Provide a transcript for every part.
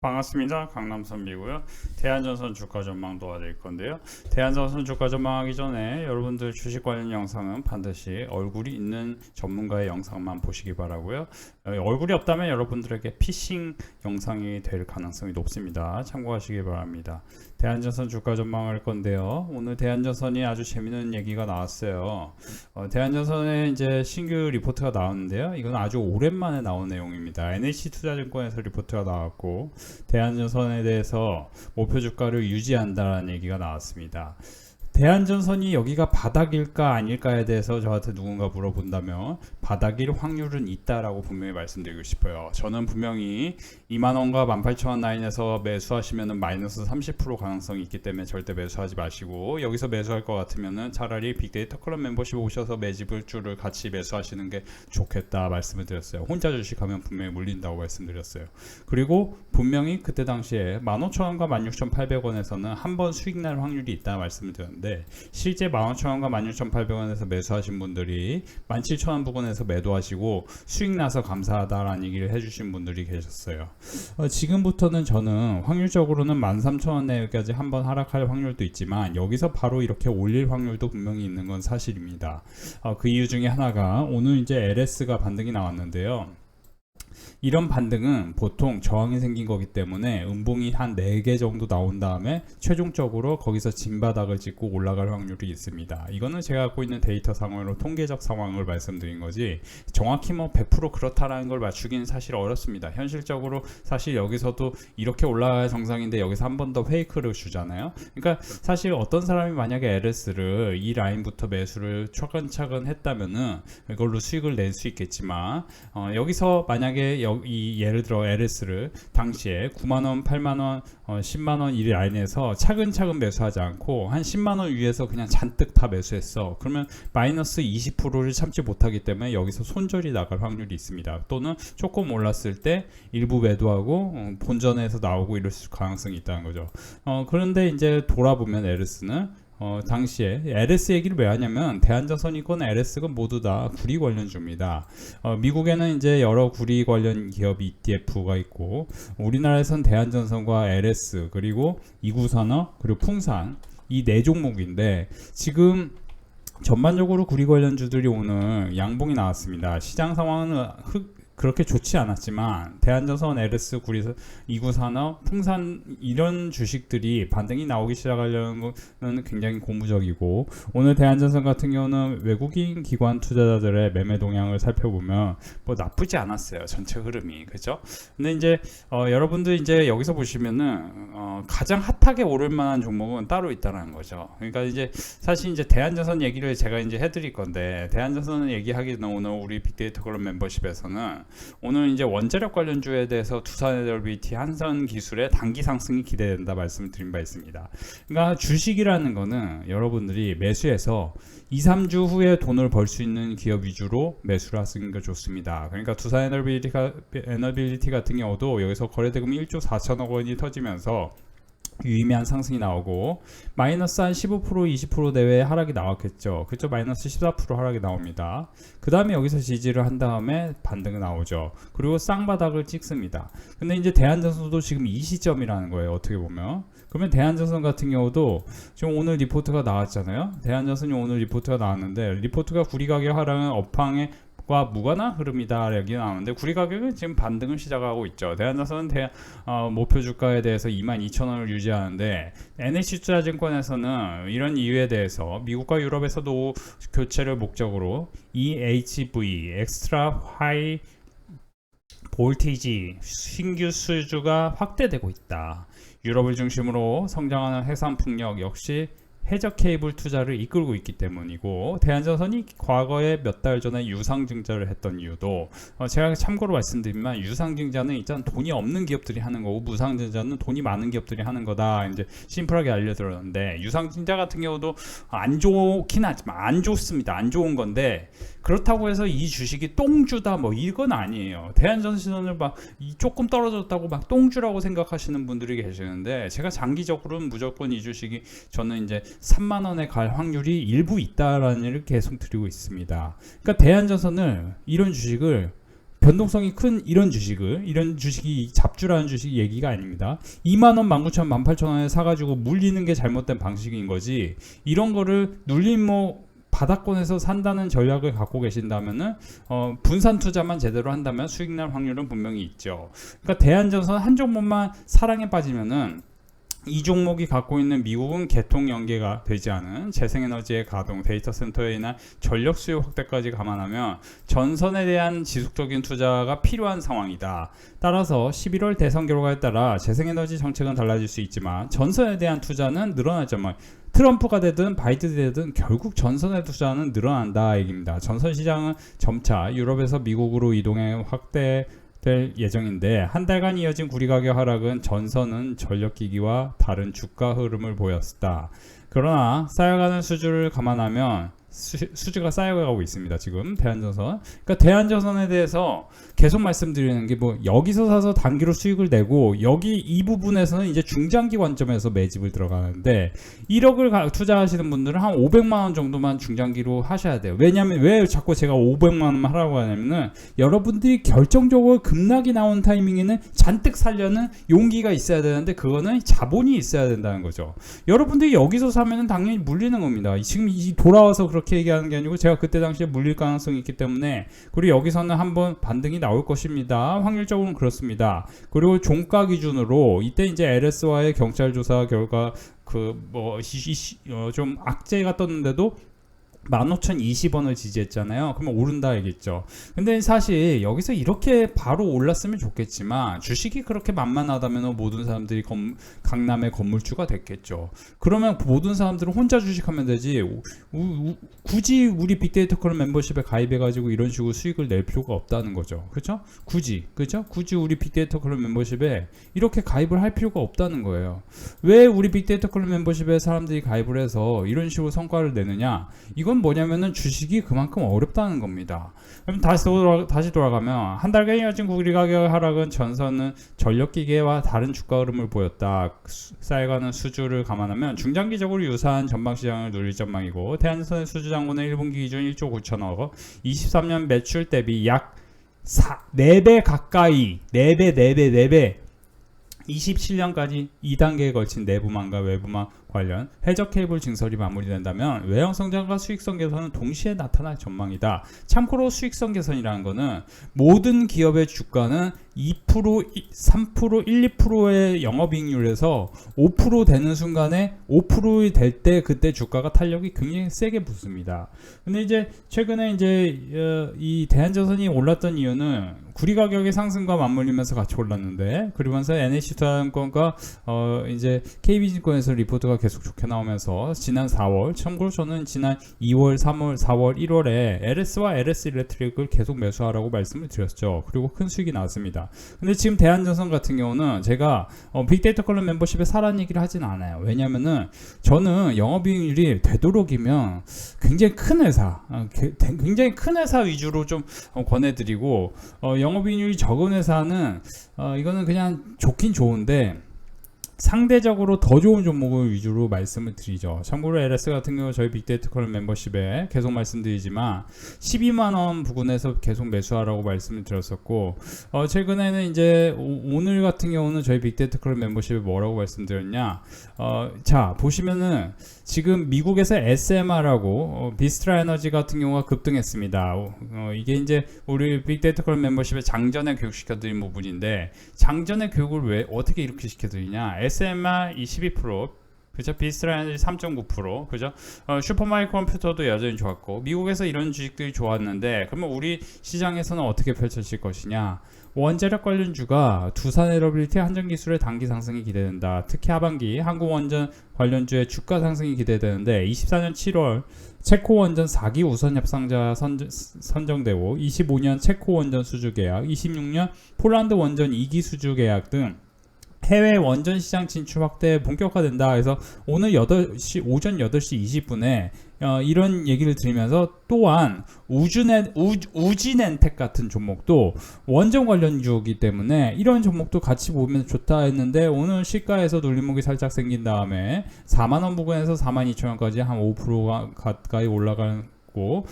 반갑습니다. 강남선비고요. 대한전선 주가 전망 도와드릴 건데요. 대한전선 주가 전망하기 전에 여러분들 주식 관련 영상은 반드시 얼굴이 있는 전문가의 영상만 보시기 바라고요. 얼굴이 없다면 여러분들에게 피싱 영상이 될 가능성이 높습니다. 참고하시기 바랍니다. 대한전선 주가 전망할 건데요. 오늘 대한전선이 아주 재밌는 얘기가 나왔어요. 대한전선에 이제 신규 리포트가 나왔는데요. 이건 아주 오랜만에 나온 내용입니다. NH투자증권에서 리포트가 나왔고 대한전선에 대해서 목표 주가를 유지한다는 얘기가 나왔습니다. 대한전선이 여기가 바닥일까 아닐까에 대해서 저한테 누군가 물어본다면 바닥일 확률은 있다라고 분명히 말씀드리고 싶어요. 저는 분명히 2만원과 18,000원 라인에서 매수하시면 마이너스 30% 가능성이 있기 때문에 절대 매수하지 마시고, 여기서 매수할 것 같으면 차라리 빅데이터 클럽 멤버십 오셔서 매집을 줄을 같이 매수하시는 게 좋겠다 말씀을 드렸어요. 혼자 주식하면 분명히 물린다고 말씀드렸어요. 그리고 분명히 그때 당시에 15,000원과 16,800원에서는 한번 수익 날 확률이 있다 말씀을 드렸는데, 실제 15,000원과 16,800원에서 매수하신 분들이 17,000원 부근에서 매도하시고 수익 나서 감사하다라는 얘기를 해주신 분들이 계셨어요. 지금부터는 저는 확률적으로는 13,000원대까지 한번 하락할 확률도 있지만 여기서 바로 이렇게 올릴 확률도 분명히 있는 건 사실입니다. 그 이유 중에 하나가 오늘 이제 LS가 반등이 나왔는데요. 이런 반등은 보통 저항이 생긴 거기 때문에 음봉이 한 4개 정도 나온 다음에 최종적으로 거기서 진바닥을 찍고 올라갈 확률이 있습니다. 이거는 제가 갖고 있는 데이터 상으로 통계적 상황을 말씀드린 거지 정확히 뭐 100% 그렇다라는 걸 맞추기는 사실 어렵습니다. 현실적으로 사실 여기서도 이렇게 올라가야 정상인데 여기서 한 번 더 페이크를 주잖아요. 그러니까 사실 어떤 사람이 만약에 LS를 이 라인부터 매수를 차근차근 했다면은 이걸로 수익을 낼 수 있겠지만 여기서 만약에 이 예를 들어 LS를 당시에 9만원, 8만원, 10만원 이 라인에서 차근차근 매수하지 않고 한 10만원 위에서 그냥 잔뜩 다 매수했어. 그러면 마이너스 20%를 참지 못하기 때문에 여기서 손절이 나갈 확률이 있습니다. 또는 조금 올랐을 때 일부 매도하고 본전에서 나오고 이럴 가능성이 있다는 거죠. 그런데 이제 돌아보면 LS는 당시에 LS 얘기를 왜 하냐면 대한전선이건 LS건 모두 다 구리 관련주입니다. 미국에는 이제 여러 구리 관련 기업 ETF가 있고 우리나라에선 대한전선과 LS 그리고 이구산업 그리고 풍산 이 네 종목인데 지금 전반적으로 구리 관련주들이 오늘 양봉이 나왔습니다. 시장 상황은 그렇게 좋지 않았지만 대한전선, LS, 구리산, 이구산업, 풍산 이런 주식들이 반등이 나오기 시작하려는 것은 굉장히 고무적이고, 오늘 대한전선 같은 경우는 외국인 기관 투자자들의 매매 동향을 살펴보면 뭐 나쁘지 않았어요. 전체 흐름이. 그죠? 근데 이제 여러분들 이제 여기서 보시면은 가장 핫하게 오를 만한 종목은 따로 있다는 거죠. 그러니까 이제 사실 이제 대한전선 얘기를 제가 이제 해드릴 건데, 대한전선을 얘기하기 전에 오늘 우리 빅데이터 클럽 멤버십에서는 오늘 이제 원자력 관련주에 대해서 두산에너비티, 한선기술의 단기 상승이 기대된다 말씀을 드린 바 있습니다. 그러니까 주식이라는 거는 여러분들이 매수해서 2, 3주 후에 돈을 벌 수 있는 기업 위주로 매수를 하시는 게 좋습니다. 그러니까 두산에너비티 같은 경우도 여기서 거래대금이 1조 4천억 원이 터지면서 유의미한 상승이 나오고 마이너스 한 15% 20% 내외의 하락이 나왔겠죠. 그렇죠. 마이너스 14% 하락이 나옵니다. 그 다음에 여기서 지지를 한 다음에 반등이 나오죠. 그리고 쌍바닥을 찍습니다. 근데 이제 대한전선도 지금 이 시점이라는 거예요. 어떻게 보면. 그러면 대한전선 같은 경우도 지금 오늘 리포트가 나왔잖아요. 대한전선이 오늘 리포트가 나왔는데 리포트가 구리 가격 하락은 업황에 과 무관한 흐름이다 여기 나오는데 구리 가격은 지금 반등을 시작하고 있죠. 대한전선은 목표 주가에 대해서 22,000원을 유지하는데 NH투자증권에서는 이런 이유에 대해서 미국과 유럽에서도 교체를 목적으로 EHV 엑스트라 하이 볼티지 신규 수주가 확대되고 있다. 유럽을 중심으로 성장하는 해상 풍력 역시 해적 케이블 투자를 이끌고 있기 때문이고, 대한전선이 과거에 몇 달 전에 유상증자를 했던 이유도 제가 참고로 말씀드리면 유상증자는 일단 돈이 없는 기업들이 하는 거고 무상증자는 돈이 많은 기업들이 하는 거다 이제 심플하게 알려드렸는데, 유상증자 같은 경우도 안 좋긴 하지만 안 좋습니다. 안 좋은 건데 그렇다고 해서 이 주식이 똥주다 뭐 이건 아니에요. 대한전선을 막 조금 떨어졌다고 막 똥주라고 생각하시는 분들이 계시는데, 제가 장기적으로는 무조건 이 주식이 저는 이제 3만원에 갈 확률이 일부 있다라는 얘기를 계속 드리고 있습니다. 그러니까 대한전선을 이런 주식을 변동성이 큰 이런 주식이 잡주라는 주식 얘기가 아닙니다. 2만원, 19,000원, 18,000원에 사가지고 물리는 게 잘못된 방식인 거지, 이런 거를 눌림 바닥권에서 산다는 전략을 갖고 계신다면은 분산 투자만 제대로 한다면 수익 날 확률은 분명히 있죠. 그러니까 대한전선 한 종목만 사랑에 빠지면은 이 종목이 갖고 있는 미국은 개통 연계가 되지 않은 재생에너지의 가동, 데이터 센터에 인한 전력 수요 확대까지 감안하면 전선에 대한 지속적인 투자가 필요한 상황이다. 따라서 11월 대선 결과에 따라 재생에너지 정책은 달라질 수 있지만 전선에 대한 투자는 늘어나죠. 트럼프가 되든 바이든이 되든 결국 전선의 투자는 늘어난다 얘기입니다. 전선 시장은 점차 유럽에서 미국으로 이동해 확대될 예정인데, 한 달간 이어진 구리 가격 하락은 전선은 전력기기와 다른 주가 흐름을 보였다. 그러나 쌓여가는 수주를 감안하면 수주가 쌓여가고 있습니다. 지금 대한전선. 그러니까 대한전선에 대해서 계속 말씀드리는 게 여기서 사서 단기로 수익을 내고, 여기 이 부분에서는 이제 중장기 관점에서 매집을 들어가는데, 1억을 투자하시는 분들은 한 500만원 정도만 중장기로 하셔야 돼요. 왜냐하면 왜 자꾸 제가 500만원만 하라고 하냐면은, 여러분들이 결정적으로 급락이 나오는 타이밍에는 잔뜩 살려는 용기가 있어야 되는데, 그거는 자본이 있어야 된다는 거죠. 여러분들이 여기서 사면은 당연히 물리는 겁니다. 지금 돌아와서 그렇게 얘기하는 게 아니고, 제가 그때 당시에 물릴 가능성이 있기 때문에, 그리고 여기서는 한번 반등이 나올 것입니다. 확률적으로는 그렇습니다. 그리고 종가 기준으로 이때 이제 LS와의 경찰 조사 결과 좀 악재가 떴는데도 15,020원을 지지했잖아요. 그러면 오른다 얘기했죠. 근데 사실 여기서 이렇게 바로 올랐으면 좋겠지만, 주식이 그렇게 만만하다면 모든 사람들이 강남의 건물주가 됐겠죠. 그러면 모든 사람들은 혼자 주식하면 되지, 굳이 우리 빅데이터 클럽 멤버십에 가입해가지고 이런 식으로 수익을 낼 필요가 없다는 거죠. 그렇죠? 굳이 우리 빅데이터 클럽 멤버십에 이렇게 가입을 할 필요가 없다는 거예요. 왜 우리 빅데이터 클럽 멤버십에 사람들이 가입을 해서 이런 식으로 성과를 내느냐? 이건 뭐냐면은 주식이 그만큼 어렵다는 겁니다. 그럼 다시 돌아가면, 한 달간 이어진 구리 가격 하락은 전선은 전력기계와 다른 주가 흐름을 보였다. 쌓여가는 수주를 감안하면 중장기적으로 유사한 전방시장을 누릴 전망이고, 대한전선의 수주 잔고는 1분기 기준 1조 9천억, 23년 매출 대비 약 4배 가까이, 4배 27년까지 2단계에 걸친 내부망과 외부망 관련 해적 케이블 증설이 마무리된다면 외형 성장과 수익성 개선은 동시에 나타날 전망이다. 참고로 수익성 개선이라는 거는, 모든 기업의 주가는 2%, 3%, 1, 2%의 영업이익률에서 5% 되는 순간에 5% 될 때, 그때 주가가 탄력이 굉장히 세게 붙습니다. 근데 이제 최근에 이제 이 대한전선이 올랐던 이유는 구리 가격의 상승과 맞물리면서 같이 올랐는데, 그러면서 NH투자증권과 이제 KB증권에서 리포트가 계속 좋게 나오면서 지난 4월, 참고로 저는 지난 2월, 3월, 4월, 1월에 LS와 LS 일렉트릭을 계속 매수하라고 말씀을 드렸죠. 그리고 큰 수익이 나왔습니다. 근데 지금 대한전선 같은 경우는 제가 빅데이터 클럽 멤버십에 사라는 얘기를 하진 않아요. 왜냐면은 저는 영업이익률이 되도록이면 굉장히 큰 회사 위주로 좀 권해드리고, 영업이익률이 적은 회사는 이거는 그냥 좋긴 좋은데 상대적으로 더 좋은 종목을 위주로 말씀을 드리죠. 참고로 LS 같은 경우 저희 빅데이터 클럽 멤버십에 계속 말씀드리지만 12만원 부근에서 계속 매수하라고 말씀을 드렸었고, 최근에는 이제 오늘 같은 경우는 저희 빅데이터 클럽 멤버십에 뭐라고 말씀드렸냐, 자 보시면은 지금 미국에서 SMR하고 비스트라 에너지 같은 경우가 급등했습니다. 이게 이제 우리 빅데이터 클럽 멤버십에 장전에 교육시켜드린 부분인데, 장전의 교육을 왜 어떻게 이렇게 시켜드리냐, SMR 22%, 그죠? 비스트라 에너지 3.9%, 그죠? 슈퍼마이크론 컴퓨터도 여전히 좋았고, 미국에서 이런 주식들이 좋았는데, 그러면 우리 시장에서는 어떻게 펼쳐질 것이냐? 원자력 관련주가 두산에너빌리티 한전기술의 단기 상승이 기대된다. 특히 하반기 한국원전 관련주의 주가 상승이 기대되는데, 24년 7월 체코원전 4기 우선 협상자 선정되고, 25년 체코원전 수주 계약, 26년 폴란드 원전 2기 수주 계약 등 해외 원전 시장 진출 확대 본격화된다. 그래서 오늘 오전 8시 20분에 이런 얘기를 드리면서, 또한 우진엔텍 같은 종목도 원전 관련주이기 때문에 이런 종목도 같이 보면 좋다 했는데, 오늘 시가에서 눌림목이 살짝 생긴 다음에 42,000원 부근에서 42,000원까지 한 5% 가까이 올라가는 있고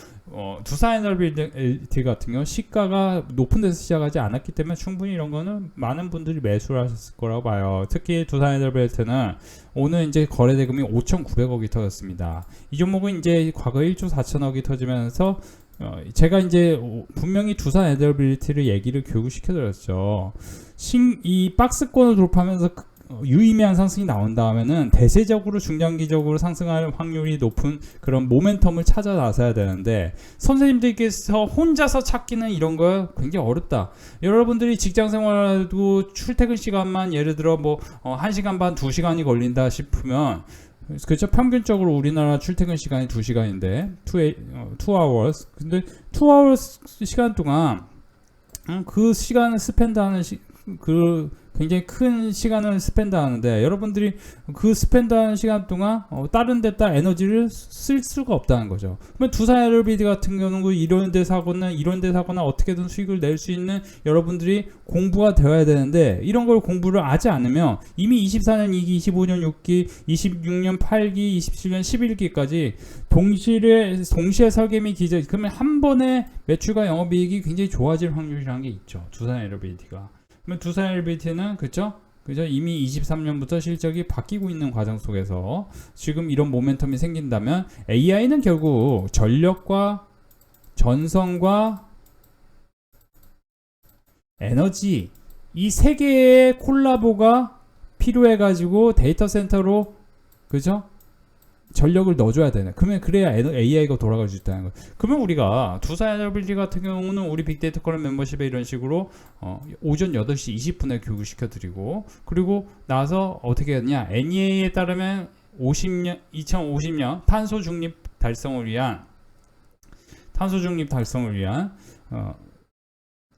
두산에너빌리티 같은 경우 시가가 높은 데서 시작하지 않았기 때문에 충분히 이런 거는 많은 분들이 매수를 하셨을 거라고 봐요. 특히 두산에너빌리티는 오늘 이제 거래 대금이 5,900억이 터졌습니다. 이 종목은 이제 과거 1조 4천억이 터지면서 제가 이제 분명히 두산에너빌리티를 얘기를 교육을 시켜드렸죠. 이 박스권을 돌파하면서 유의미한 상승이 나온 다음에는 대세적으로 중장기적으로 상승할 확률이 높은 그런 모멘텀을 찾아 나서야 되는데, 선생님들께서 혼자서 찾기는 이런 거 굉장히 어렵다. 여러분들이 직장 생활도 출퇴근 시간만 예를 들어 뭐 1시간 반 2시간이 걸린다 싶으면, 그렇죠. 평균적으로 우리나라 출퇴근 시간이 2시간인데 2 hours. 근데 2 hours 시간 동안 그 시간을 스펜드하는 굉장히 큰 시간을 스펜드하는데, 여러분들이 그 스펜드하는 시간 동안 다른 데다 에너지를 쓸 수가 없다는 거죠. 그러면 두산에너빌리티 같은 경우는 이런 데 사거나 어떻게든 수익을 낼 수 있는 여러분들이 공부가 되어야 되는데, 이런 걸 공부를 하지 않으면 이미 24년 2기, 25년 6기, 26년 8기, 27년 11기까지 동시에 설계미 기재, 그러면 한 번에 매출과 영업이익이 굉장히 좋아질 확률이라는 게 있죠. 두산에너빌리티가. 그러면 두산에너빌리티는 그죠? 이미 23년부터 실적이 바뀌고 있는 과정 속에서 지금 이런 모멘텀이 생긴다면, AI는 결국 전력과 전선과 에너지, 이 세 개의 콜라보가 필요해 가지고 데이터 센터로 그죠? 전력을 넣어줘야 되네. 그러면 그래야 AI가 돌아갈 수 있다는 거. 그러면 우리가 두산에너빌리티 같은 경우는 우리 빅데이터 커럼 멤버십에 이런 식으로 오전 8시 20분에 교육을 시켜드리고, 그리고 나서 어떻게 했냐, NEA에 따르면 2050년 탄소 중립 달성을 위한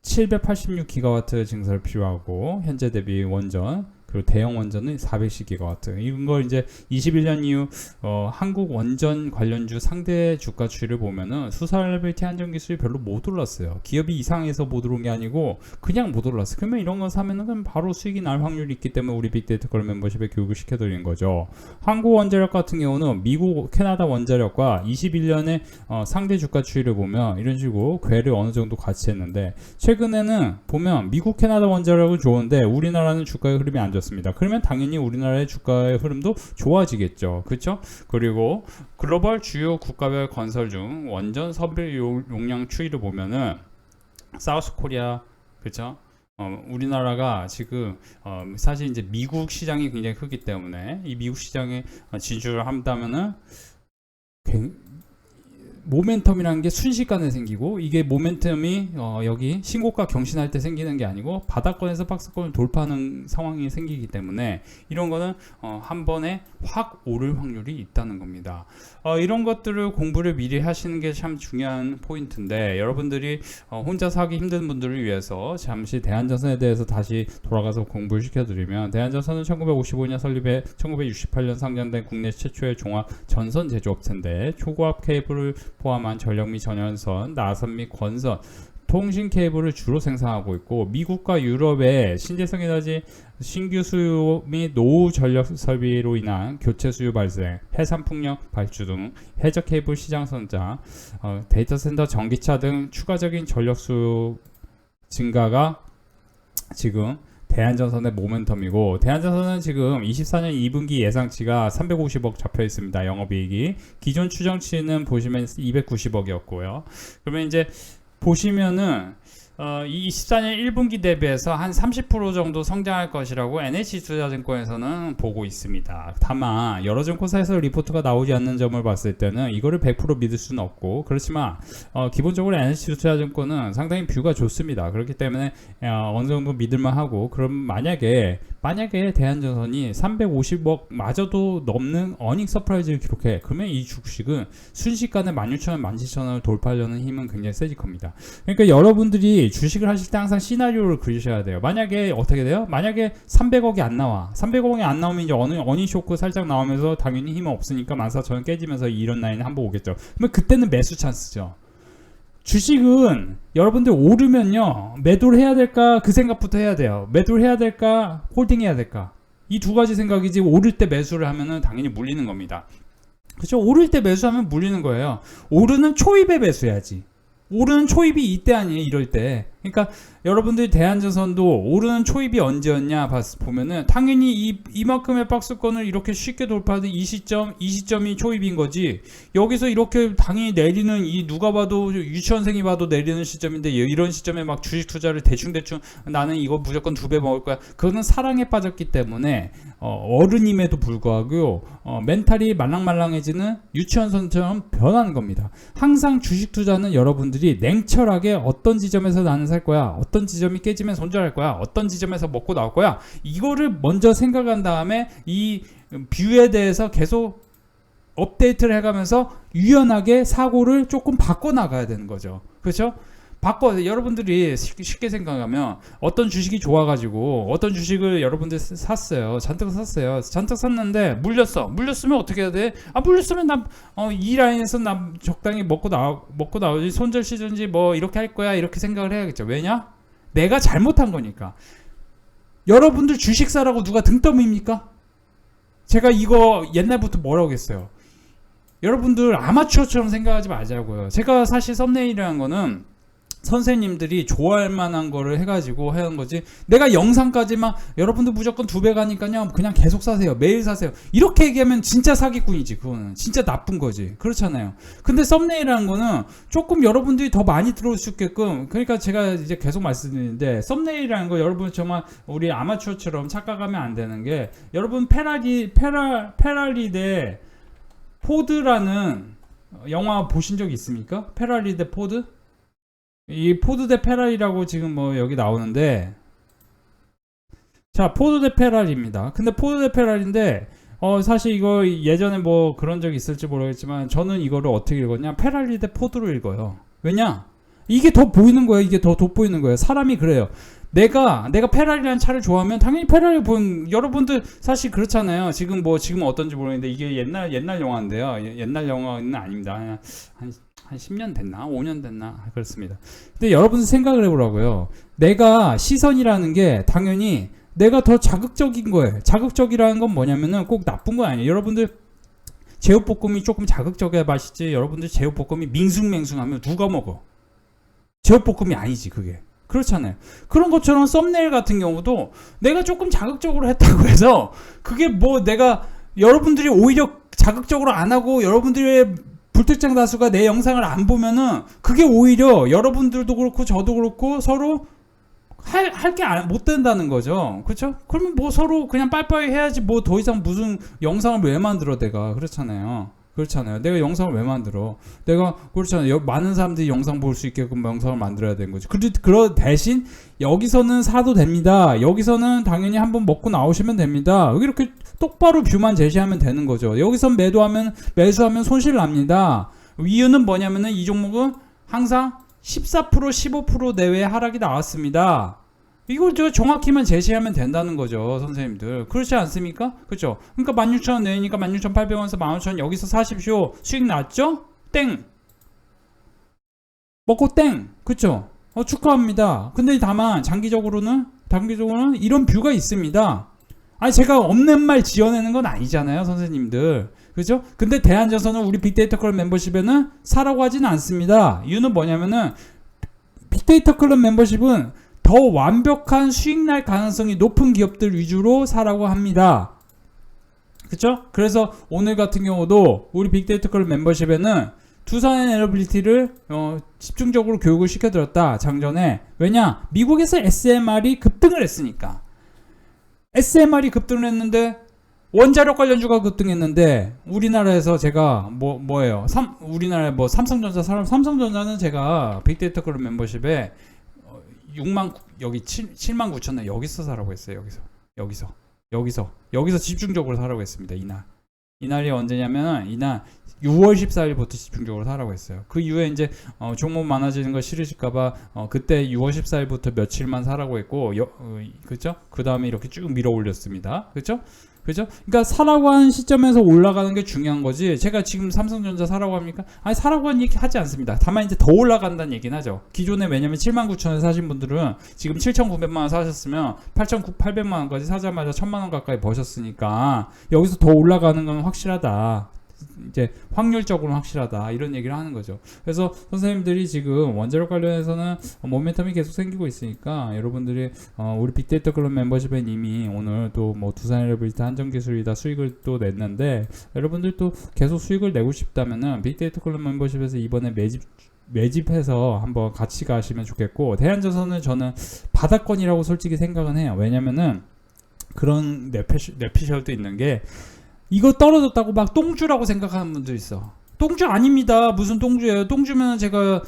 786기가와트 증설 필요하고, 현재 대비 원전, 그리고 대형 원전은 410기가와트. 이런 걸 이제 21년 이후 한국 원전 관련주 상대 주가 추이를 보면은 두산에너빌리티 한전 기술이 별로 못 올랐어요. 기업이 이상해서 못 오른 게 아니고 그냥 못 올랐어요. 그러면 이런 거 사면은 바로 수익이 날 확률이 있기 때문에 우리 빅데이터 커럼 멤버십에 교육을 시켜드리는 거죠. 한국 원자력 같은 경우는 미국, 캐나다 원자력과 21년에 상대 주가 추이를 보면 이런 식으로 궤를 어느 정도 같이 했는데, 최근에는 보면 미국, 캐나다 원자력은 좋은데 우리나라는 주가의 흐름이 안 좋습니다. 그러면 당연히 우리나라의 주가의 흐름도 좋아지겠죠. 그렇죠? 그리고 글로벌 주요 국가별 건설 중 원전 설비 용량 추이를 보면은 사우스 코리아, 그렇죠? 우리나라가 지금 사실 이제 미국 시장이 굉장히 크기 때문에 이 미국 시장에 진출을 한다면은 모멘텀이라는 게 순식간에 생기고, 이게 모멘텀이 여기 신고가 경신할 때 생기는 게 아니고 바닥권에서 박스권을 돌파하는 상황이 생기기 때문에 이런 거는 한 번에 확 오를 확률이 있다는 겁니다. 이런 것들을 공부를 미리 하시는 게 참 중요한 포인트인데, 여러분들이 혼자서 하기 힘든 분들을 위해서 잠시 대한전선에 대해서 다시 돌아가서 공부를 시켜드리면, 대한전선은 1955년 설립해 1968년 상장된 국내 최초의 종합 전선 제조업체인데, 초고압 케이블을 포함한 전력 및 전연선, 나선 및 권선, 통신 케이블을 주로 생산하고 있고, 미국과 유럽의 신재생 에너지 신규 수요 및 노후 전력 설비로 인한 교체 수요 발생, 해상 풍력 발주 등 해저 케이블 시장 성장, 데이터 센터, 전기차 등 추가적인 전력 수요 증가가 지금 대한전선의 모멘텀이고, 대한전선은 지금 24년 2분기 예상치가 350억 잡혀 있습니다. 영업이익이 기존 추정치는 보시면 290억이었고요. 그러면 이제 보시면은 이 24년 1분기 대비해서 한 30% 정도 성장할 것이라고 NH투자증권에서는 보고 있습니다. 다만 여러 증권사에서 리포트가 나오지 않는 점을 봤을 때는 이거를 100% 믿을 수는 없고, 그렇지만 기본적으로 NH투자증권은 상당히 뷰가 좋습니다. 그렇기 때문에 어느 정도 믿을만 하고, 그럼 만약에 대한전선이 350억 마저도 넘는 어닝 서프라이즈를 기록해, 그러면 이 주식은 순식간에 16,000원, 17,000원을 돌파하려는 힘은 굉장히 세질 겁니다. 그러니까 여러분들이 주식을 하실 때 항상 시나리오를 그리셔야 돼요. 만약에 어떻게 돼요? 만약에 300억이 안 나와. 300억이 안 나오면 이제 어닝 쇼크 살짝 나오면서 당연히 힘은 없으니까 14,000원 깨지면서 이런 라인이 한번 오겠죠. 그러면 그때는 매수 찬스죠. 주식은 여러분들 오르면요, 매도를 해야 될까 그 생각부터 해야 돼요. 매도를 해야 될까 홀딩 해야 될까, 이 두 가지 생각이지, 오를 때 매수를 하면은 당연히 물리는 겁니다. 그죠? 오를 때 매수하면 물리는 거예요. 오르는 초입에 매수해야지. 오르는 초입이 이때 아니에요, 이럴 때. 그러니까 여러분들이 대한전선도 오르는 초입이 언제였냐 보면은 당연히 이만큼의 박스권을 이렇게 쉽게 돌파하는 이 시점이 초입인 거지. 여기서 이렇게 당연히 내리는 이 누가 봐도 유치원생이 봐도 내리는 시점인데 이런 시점에 막 주식 투자를 대충 나는 이거 무조건 2배 먹을 거야. 그거는 사랑에 빠졌기 때문에 어른임에도 불구하고 멘탈이 말랑말랑해지는 유치원생처럼 변하는 겁니다. 항상 주식 투자는 여러분들이 냉철하게 어떤 지점에서 나는 살 거야, 어떤 지점이 깨지면 손절할 거야, 어떤 지점에서 먹고 나올 거야, 이거를 먼저 생각한 다음에 이 뷰에 대해서 계속 업데이트를 해가면서 유연하게 사고를 조금 바꿔나가야 되는 거죠. 그렇죠? 여러분들이 쉽게 생각하면 어떤 주식이 좋아가지고 어떤 주식을 여러분들 샀어요. 잔뜩 샀는데 물렸으면 어떻게 해야 돼? 물렸으면 이 라인에서 나 적당히 먹고 나오지, 손절 시즌지 뭐 이렇게 할 거야, 이렇게 생각을 해야겠죠. 왜냐? 내가 잘못한 거니까. 여러분들 주식 사라고 누가 등 떠밉니까? 제가 이거 옛날부터 뭐라고 했어요. 여러분들 아마추어처럼 생각하지 말자고요. 제가 사실 썸네일이라는 거는 선생님들이 좋아할 만한 거를 해가지고 하는 거지, 내가 영상까지만 여러분들 무조건 2배 가니까요 그냥 계속 사세요, 매일 사세요, 이렇게 얘기하면 진짜 사기꾼이지. 그거는 진짜 나쁜 거지. 그렇잖아요. 근데 썸네일이라는 거는 조금 여러분들이 더 많이 들어올 수 있게끔, 그러니까 제가 이제 계속 말씀드리는데, 썸네일이라는 거 여러분 정말 우리 아마추어처럼 착각하면 안 되는 게, 여러분 페라리 대 포드라는 영화 보신 적 있습니까? 페라리 대 포드? 이 포드 대 페라리라고 지금 뭐 여기 나오는데, 자, 포드 대 페라리입니다. 근데 포드 대 페라리인데 사실 이거 예전에 뭐 그런 적이 있을지 모르겠지만 저는 이거를 어떻게 읽었냐, 페라리 대 포드로 읽어요. 왜냐? 이게 더 보이는 거예요. 이게 더 돋보이는 거예요. 사람이 그래요. 내가 페라리라는 차를 좋아하면 당연히 페라리 보는, 여러분들 사실 그렇잖아요. 지금 어떤지 모르겠는데 이게 옛날 영화인데요. 옛날 영화는 아닙니다. 한 10년 됐나? 5년 됐나? 그렇습니다. 근데 여러분들 생각을 해보라고요. 내가 시선이라는 게 당연히 내가 더 자극적인 거예요. 자극적이라는 건 뭐냐면은 꼭 나쁜 거 아니에요. 여러분들 제육볶음이 조금 자극적이야 맛있지. 여러분들 제육볶음이 밍숭맹숭하면 누가 먹어? 제육볶음이 아니지 그게. 그렇잖아요. 그런 것처럼 썸네일 같은 경우도 내가 조금 자극적으로 했다고 해서 그게 뭐 내가 여러분들이 오히려 자극적으로 안 하고 여러분들의 불특정 다수가 내 영상을 안 보면은 그게 오히려 여러분들도 그렇고 저도 그렇고 서로 할 게 못 된다는 거죠. 그렇죠? 그러면 뭐 서로 그냥 빠이빠이 해야지, 뭐 더 이상 무슨 영상을 왜 만들어 내가. 그렇잖아요. 내가 영상을 왜 만들어? 내가 그렇잖아요. 많은 사람들이 영상 볼 수 있게끔 영상을 만들어야 되는 거죠. 그런 대신 여기서는 사도 됩니다. 여기서는 당연히 한번 먹고 나오시면 됩니다. 이렇게 똑바로 뷰만 제시하면 되는 거죠. 여기서 매수하면 손실 납니다. 이유는 뭐냐면은 이 종목은 항상 14% 15% 내외의 하락이 나왔습니다. 이걸 저 정확히만 제시하면 된다는 거죠, 선생님들. 그렇지 않습니까? 그렇죠? 그러니까 16,000원 내니까 16,800원에서 15,000원 여기서 사십시오. 수익 났죠? 땡. 먹고 땡. 그렇죠? 축하합니다. 근데 다만 장기적으로는 이런 뷰가 있습니다. 아니 제가 없는 말 지어내는 건 아니잖아요, 선생님들. 그죠? 근데 대한전선은 우리 빅데이터 클럽 멤버십에는 사라고 하진 않습니다. 이유는 뭐냐면은 빅데이터 클럽 멤버십은 더 완벽한 수익 날 가능성이 높은 기업들 위주로 사라고 합니다. 그쵸? 그래서 오늘 같은 경우도 우리 빅데이터 클럽 멤버십에는 두산 에너빌리티를 집중적으로 교육을 시켜드렸다, 장전에. 왜냐? 미국에서 SMR이 급등을 했으니까. SMR이 급등을 했는데 원자력 관련주가 급등했는데 우리나라에서 제가 뭐예요? 우리나라에 뭐 삼성전자는 제가 빅데이터 클럽 멤버십에 7만 9천 원 여기서 사라고 했어요. 여기서 집중적으로 사라고 했습니다. 이날이 언제냐면 이날 6월 14일부터 집중적으로 사라고 했어요. 그 이후에 이제 종목 많아지는 거 싫으실까봐 그때 6월 14일부터 며칠만 사라고 했고, 그죠? 그 다음에 이렇게 쭉 밀어 올렸습니다. 그죠? 그러니까 사라고 하는 시점에서 올라가는 게 중요한 거지. 제가 지금 삼성전자 사라고 합니까? 아니, 사라고 하는 얘기 하지 않습니다. 다만 이제 더 올라간다는 얘기는 하죠. 기존에 왜냐면 79,000원 사신 분들은 지금 7,900만 원 사셨으면 8,800만 원까지 사자마자 1,000만 원 가까이 버셨으니까 여기서 더 올라가는 건 확실하다. 이제 확률적으로는 확실하다 이런 얘기를 하는 거죠. 그래서 선생님들이 지금 원자력 관련해서는 모멘텀이 계속 생기고 있으니까 여러분들이 우리 빅데이터 클럽 멤버십에 이미 오늘 또 뭐 두산 엘리베이터 한정기술이다 수익을 또 냈는데 여러분들 또 계속 수익을 내고 싶다면은 빅데이터 클럽 멤버십에서 이번에 매집해서 한번 같이 가시면 좋겠고, 대한전선은 저는 바닥권이라고 솔직히 생각은 해요. 왜냐면은 그런 뇌피셜도 있는 게, 이거 떨어졌다고 막 똥주라고 생각하는 분도 있어. 똥주 아닙니다. 무슨 똥주예요? 똥주면 제가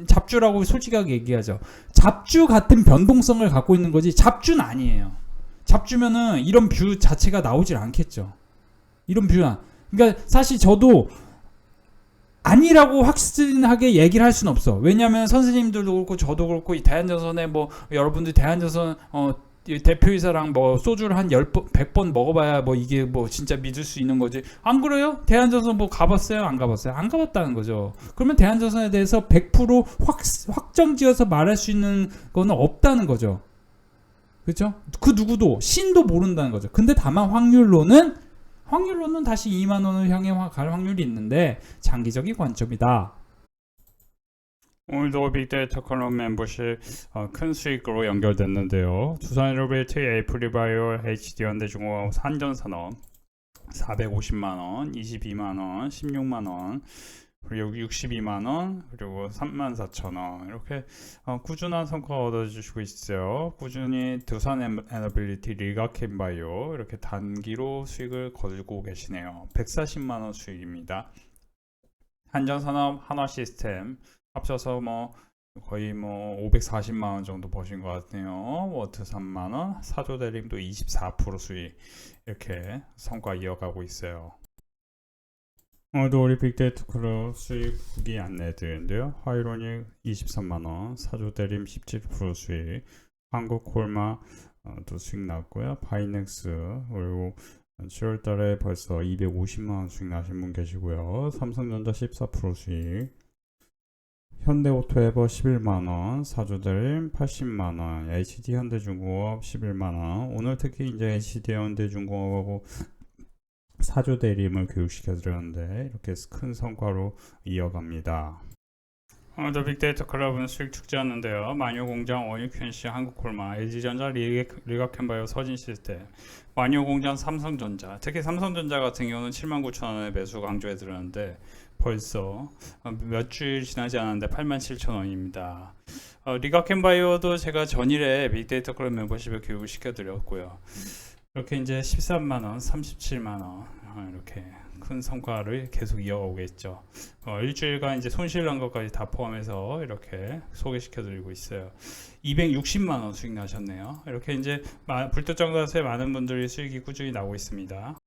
잡주라고 솔직하게 얘기하죠. 잡주 같은 변동성을 갖고 있는 거지 잡주는 아니에요. 잡주면은 이런 뷰 자체가 나오질 않겠죠. 이런 뷰야. 그러니까 사실 저도 아니라고 확실하게 얘기를 할 수는 없어. 왜냐하면 선생님들도 그렇고 저도 그렇고 이 대한전선에 뭐 여러분들 대한전선 대표이사랑 뭐 소주를 한 10번, 100번 먹어봐야 뭐 이게 뭐 진짜 믿을 수 있는 거지. 안 그래요? 대한전선 뭐 가봤어요? 안 가봤어요? 안 가봤다는 거죠. 그러면 대한전선에 대해서 100% 확정지어서 말할 수 있는 거는 없다는 거죠. 그렇죠? 그 누구도 신도 모른다는 거죠. 근데 다만 확률로는 다시 2만 원을 향해 갈 확률이 있는데 장기적인 관점이다. 오늘도 빅데이터 클럽 멤버십 큰 수익으로 연결됐는데요. 두산 엘리베이터, 에이프리바이오, HD현대중공업, 한전산업 450만원, 22만원, 16만원, 그리고 62만원, 그리고 34,000원 이렇게 꾸준한 성과 얻어주시고 있어요. 꾸준히 두산 에너빌리티, 리가캠바이오 이렇게 단기로 수익을 거두고 계시네요. 140만원 수익입니다. 한전산업, 한화시스템 합쳐서 뭐 거의 뭐 540만원 정도 버신 것 같네요. 워트 3만원, 사조대림도 24% 수익 이렇게 성과 이어가고 있어요. 오늘도 우리 빅데이터 클럽 수익 후기 안내드리는데요. 하이로닉 23만원, 사조대림 17% 수익, 한국콜마 또 수익 났고요. 바이넥스 그리고 7월달에 벌써 250만원 수익 나신 분 계시고요. 삼성전자 14% 수익, 현대오토에버 11만원, 사조대림 80만원, HD현대중공업 11만원. 오늘 특히 이제 HD현대중공업하고 사조대림을 교육시켜 드렸는데 이렇게 큰 성과로 이어갑니다. 오늘도 빅데이터 클럽은 수익 축제였는데요. 마녀공장, 원유큐엔시, 한국콜마, LG전자, 리가캠바이오, 서진시스템, 마녀공장, 삼성전자, 특히 삼성전자 같은 경우는 79,000원에 매수 강조해 드렸는데 벌써 몇 주일 지나지 않았는데 87,000원입니다. 리가캠바이오도 제가 전일에 빅데이터 클럽 멤버십에 교육을 시켜드렸고요. 이렇게 이제 13만원, 37만원 이렇게 큰 성과를 계속 이어오겠죠. 일주일간 이제 손실난 것까지 다 포함해서 이렇게 소개시켜드리고 있어요. 260만원 수익 나셨네요. 이렇게 이제 불특정다수의 많은 분들이 수익이 꾸준히 나오고 있습니다.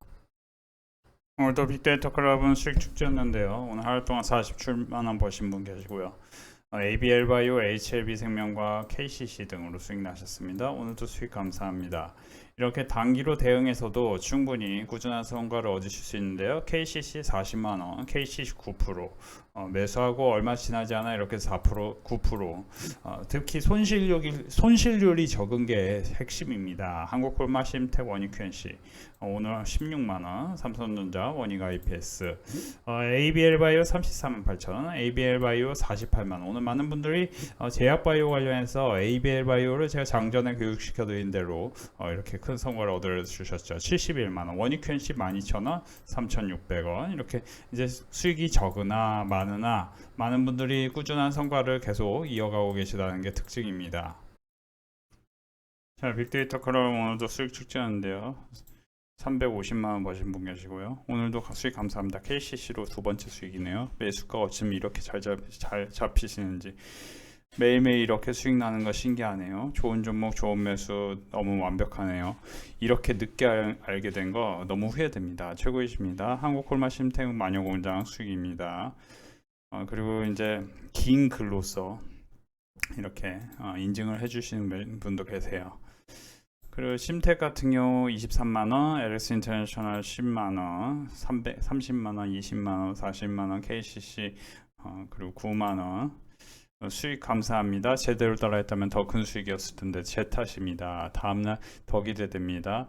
오늘도 빅데이터 클럽은 수익 축제였는데요. 오늘 하루 동안 47만원 버신 분 계시고요. ABL바이오, HLB생명과 KCC 등으로 수익 나셨습니다. 오늘도 수익 감사합니다. 이렇게 단기로 대응해서도 충분히 꾸준한 성과를 얻으실 수 있는데요. KCC 40만원, KCC 9%, 매수하고 얼마 지나지 않아 이렇게 4%, 9%, 특히 손실률이 적은 게 핵심입니다. 한국콜마, 심텍, 원유큐엔시 오늘 16만원, 삼성전자, 원익 IPS, ABL바이오 33만 8천원, ABL바이오 48만원. 오늘 많은 분들이 제약바이오 관련해서 ABL바이오를 제가 장전에 교육시켜드린 대로 이렇게 큰 성과를 얻어주셨죠. 71만원, 원익큐엔시 12,000원, 3,600원. 이렇게 이제 수익이 적으나 많으나 많은 분들이 꾸준한 성과를 계속 이어가고 계시다는 게 특징입니다. 자, 빅데이터 클럽 오늘도 수익 축제하는데요. 350만원 버신 분 계시고요. 오늘도 수익 감사합니다. KCC로 두 번째 수익이네요. 매수가 어쩜 이렇게 잘 잡히시는지 매일매일 이렇게 수익 나는 거 신기하네요. 좋은 종목, 좋은 매수 너무 완벽하네요. 이렇게 늦게 알게 된 거 너무 후회됩니다. 최고이십니다. 한국콜마, 심태웅, 마녀공장 수익입니다. 그리고 이제 긴 글로써 이렇게 인증을 해주시는 분도 계세요. 그리고 심텍 같은 경우 23만원, LS 인터내셔널 10만원, 30만원, 20만원, 40만원, KCC 그리고 9만원. 수익 감사합니다. 제대로 따라했다면 더 큰 수익이었을 텐데 제 탓입니다. 다음날 더 기대됩니다.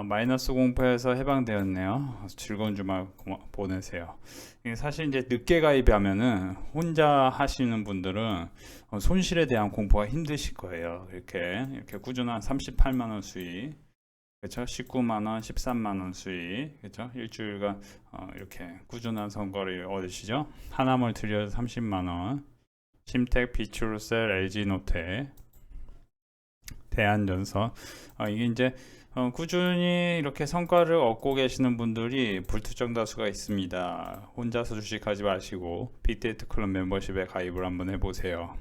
마이너스 공포에서 해방되었네요. 즐거운 주말 보내세요. 이게 사실 이제 늦게 가입하면은 혼자 하시는 분들은 손실에 대한 공포가 힘드실 거예요. 이렇게 꾸준한 38만 원 수익, 그렇죠? 19만 원, 13만 원 수익, 그렇죠? 일주일간 이렇게 꾸준한 선거를 얻으시죠. 하나물 들여서 30만 원, 심택, 비추루셀, LG노텍, 대한전선. 이게 이제 꾸준히 이렇게 성과를 얻고 계시는 분들이 불특정 다수가 있습니다. 혼자서 주식하지 마시고 빅데이터 클럽 멤버십에 가입을 한번 해보세요.